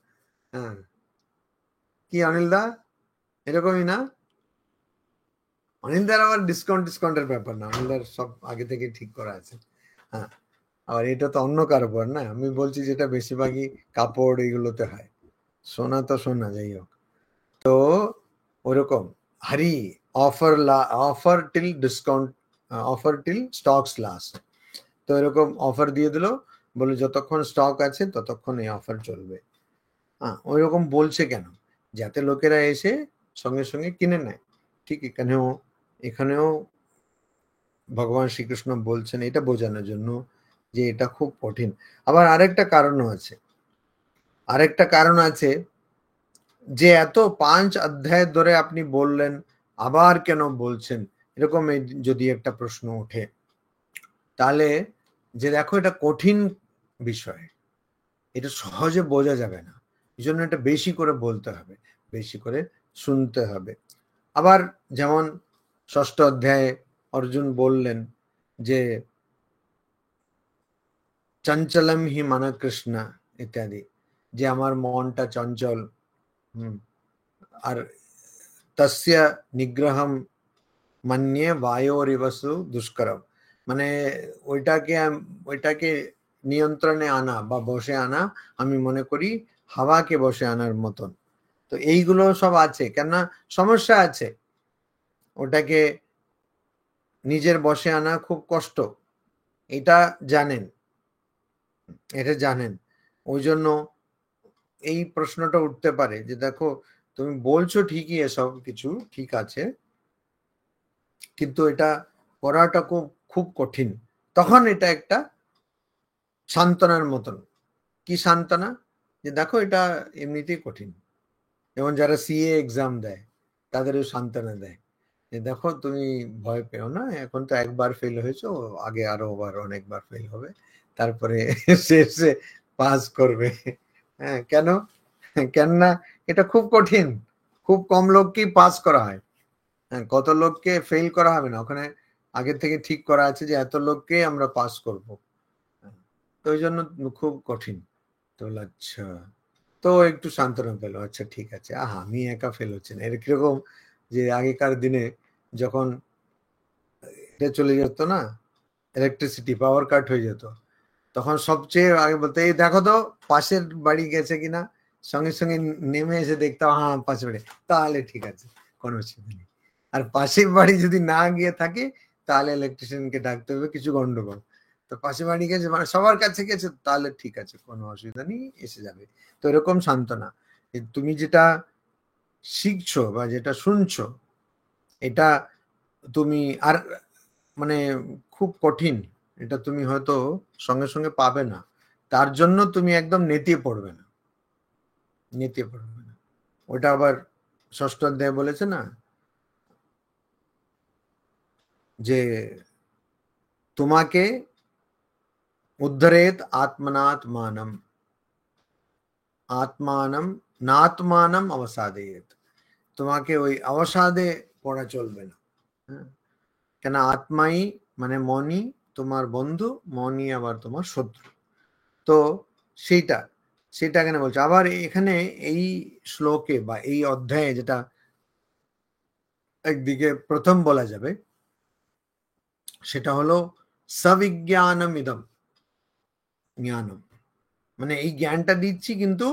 হ্যাঁ, কি অনিল দা, এরকমই না? অনিলদার আবার ডিসকাউন্টের ব্যাপার না, অনিলদার সব আগে থেকে ঠিক করা আছে। হ্যাঁ, আবার এটা তো অন্য কারোর না, আমি বলছি যেটা বেশিরভাগই কাপড় এগুলোতে হয়, সোনা তো সোনা, যাই হোক। তো ওরকম হারি offer till discount, offer till stocks last. তো এরকম অফার দিয়ে দিল, বলে যতক্ষণ স্টক আছে ততক্ষণ এই অফার চলবে। হ্যাঁ, ওইরকম বলছে কেন, যাতে লোকেরা এসে সঙ্গে সঙ্গে কিনে নেয়। ঠিক এখানেও ভগবান শ্রীকৃষ্ণ বলছেন এটা বোঝানোর জন্য যে এটা খুব কঠিন। আবার আরেকটা কারণ আছে যে এত 5 অধ্যায় ধরে আপনি বললেন, আবার কেন বলছেন, এরকম যদি একটা প্রশ্ন ওঠে, তাহলে যে দেখো এটা কঠিন বিষয়, এটা সহজে বোঝা যাবে না, এই জন্য এটা বেশি করে বলতে হবে, বেশি করে শুনতে হবে। আবার যেমন 6ষ্ঠ অধ্যায়ে অর্জুন বললেন যে চঞ্চলম হি মন কৃষ্ণ ইত্যাদি, যে আমার মনটা চঞ্চল, আর তস্য নিগ্রহম মন্যে বায়োরিবসু দুষ্করম, মানে ওইটাকে নিয়ন্ত্রণে আনা বা বসে আনা আমি মনে করি হাওয়াকে বসে আনার মতন। তো এইগুলো সব আছে, কেননা সমস্যা আছে, ওটাকে নিজের বসে আনা খুব কষ্ট, এটা জানেন, ওই জন্য এই প্রশ্নটা উঠতে পারে যে দেখো তুমি বলছো ঠিকই, এসব কিছু ঠিক আছে, কিন্তু এটা করাটা খুব কঠিন। তখন এটা একটা সান্ত্বনার মতন। কি সান্ত্বনা, যে দেখো এটা এমনিতেই কঠিন। যেমন যারা সিএ এক্সাম দেয়, তাদেরও সান্ত্বনা দেয় যে দেখো তুমি ভয় পেও না, এখন তো একবার ফেল হয়েছো, আগে আরো অনেকবার ফেল হবে, তারপরে শেষে পাস করবে। হ্যাঁ, কেননা এটা খুব কঠিন, খুব কম লোককেই পাস করা হয়। হ্যাঁ, কত লোককে ফেল করা হবে না, ওখানে আগে থেকে ঠিক করা আছে যে এত লোককে আমরা পাস করব। তো ওই জন্য খুব কঠিন। তো আচ্ছা, তো একটু সান্ত্বনা পেলো, আচ্ছা ঠিক আছে, আমি একা ফেল হচ্ছে না। এর কিরকম যে আগেকার দিনে যখন এটা চলে যেত না, ইলেকট্রিসিটি পাওয়ার কাট হয়ে যেত, তখন সবচেয়ে আগে বলতে এই দেখো তো পাশের বাড়ি গেছে কিনা, সঙ্গে সঙ্গে নেমে এসে দেখতাম হ্যাঁ পাশের বাড়ি, তাহলে ঠিক আছে, কোনো অসুবিধা নেই। আর পাশের বাড়ি যদি না গিয়ে থাকে, তাহলে ইলেকট্রিশিয়ানকে ডাকতে হবে, কিছু গন্ডগোল। তো পাশের বাড়ি গেছে, মানে সবার কাছে গেছে, তাহলে ঠিক আছে, কোনো অসুবিধা নেই, এসে যাবে। তো এরকম সান্ত্বনা, তুমি যেটা শিখছো বা যেটা শুনছো, এটা তুমি আর মানে খুব কঠিন, এটা তুমি হয়তো সঙ্গে সঙ্গে পাবে না, তার জন্য তুমি একদম নেতিয়ে পড়বে না। ওটা আবার 6ষ্ঠ অধ্যায়ে বলেছে না, যে তোমাকে উদ্ধরেত আত্মানম নাত্মানম অবসাদেত, তোমাকে ওই অবসাদে পড়া চলবে না। হ্যাঁ, কেন আত্মাই মানে মনই তোমার বন্ধু, মনই আবার তোমার শত্রু। তো সেটা কেন বলছে আবার এখানে এই শ্লোকে বা এই অধ্যায়ে, যেটা একদিকে প্রথম বলা যাবে, সেটা হলো সবিজ্ঞানম ইদম জ্ঞানম, মানে এই জ্ঞানটা দিচ্ছি কিন্তু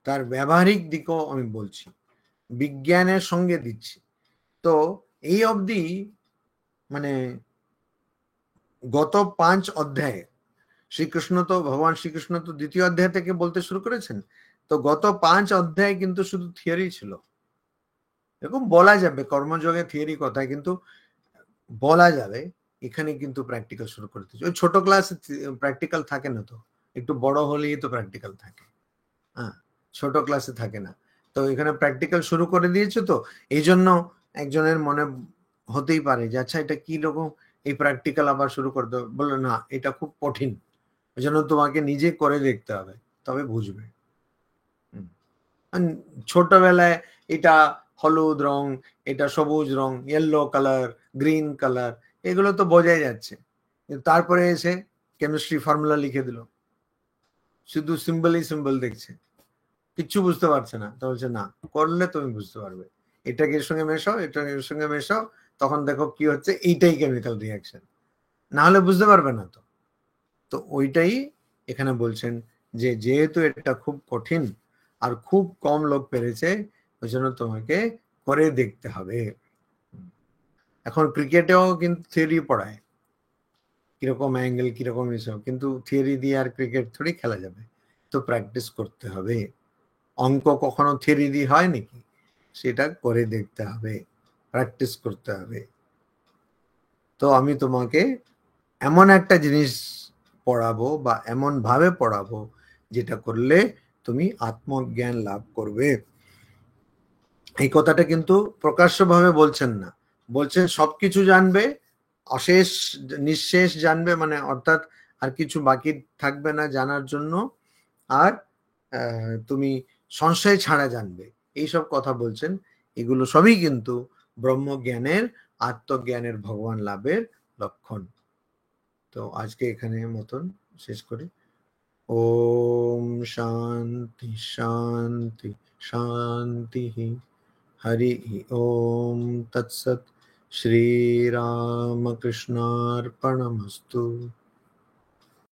তার ব্যবহারিক দিকও আমি বলছি, বিজ্ঞানের সঙ্গে দিচ্ছি। তো এই অবধি মানে গত 5 অধ্যায়ে শ্রীকৃষ্ণ তো, ভগবান শ্রীকৃষ্ণ তো দ্বিতীয় অধ্যায় থেকে বলতে শুরু করেছেন। তো গত 5 অধ্যায় কিন্তু শুধু থিওরি ছিল। এরকম বলা যাবে কর্মযোগে থিওরি কথায়, কিন্তু বলা যাবে এখানে কিন্তু প্র্যাকটিক্যাল শুরু করে দিয়েছে। ওই ছোট ক্লাসে প্র্যাকটিক্যাল থাকে না, তো একটু বড় হলেই তো প্র্যাকটিক্যাল থাকে, হ্যাঁ, ছোট ক্লাসে থাকে না। তো এখানে প্র্যাকটিক্যাল শুরু করে দিয়েছে, তো এই জন্য একজনের মনে হতেই পারে যে আচ্ছা এটা কি রকম এই প্র্যাকটিক্যাল আবার শুরু করে দেবে, বললো না এটা খুব কঠিন, ওই জন্য তোমাকে নিজে করে দেখতে হবে, তবে বুঝবে। ছোটবেলায় এটা হলুদ রং, এটা সবুজ রং, ইয়েলো কালার, গ্রিন কালার, এগুলো তো বোঝাই যাচ্ছে। তারপরে এসে কেমিস্ট্রি ফর্মুলা লিখে দিল, শুধু সিম্বলই সিম্বল দেখছে, কিচ্ছু বুঝতে পারছে না। তো বলছে না, করলে তুমি বুঝতে পারবে, এটাকে এর সঙ্গে মেশাও, এটাকে এর সঙ্গে মেশাও, তখন দেখো কি হচ্ছে, এইটাই কেমিক্যাল রিয়াকশন, না হলে বুঝতে পারবে না। তো তো ওইটাই এখানে বলছেন যে যেহেতু এটা খুব কঠিন আর খুব কম লোক পেরেছে, ওই জন্য তোমাকে করে দেখতে হবে। এখন ক্রিকেটেও কিন্তু থিওরি পড়ায়, কিরকম অ্যাঙ্গেল কিরকম এসব, কিন্তু থিওরি দিয়ে আর ক্রিকেট থোড়ি খেলা যাবে, তো প্র্যাকটিস করতে হবে। অঙ্ক কখনো থিওরি দিয়ে হয় নাকি, সেটা করে দেখতে হবে, প্র্যাকটিস করতে হবে। তো আমি তোমাকে এমন একটা জিনিস পড়াবো বা এমন ভাবে পড়াবো যেটা করলে তুমি আত্মজ্ঞান লাভ করবে। এই কথাটা কিন্তু প্রকাশ্যভাবে বলছেন না, বলছেন সবকিছু জানবে, অশেষ নিঃশেষ জানবে, মানে অর্থাৎ আর কিছু বাকি থাকবে না জানার জন্য, আর তুমি সংশয় ছাড়া জানবে, এইসব কথা বলছেন। এগুলো সবই কিন্তু ব্রহ্মজ্ঞানের, আত্মজ্ঞানের, ভগবান লাভের লক্ষণ। তো আজকে এখানে মতন শেষ করি। ওম শান্তি শান্তি শান্তি। हरि ओम तत्सत। श्री रामकृष्णार्पणमस्तु।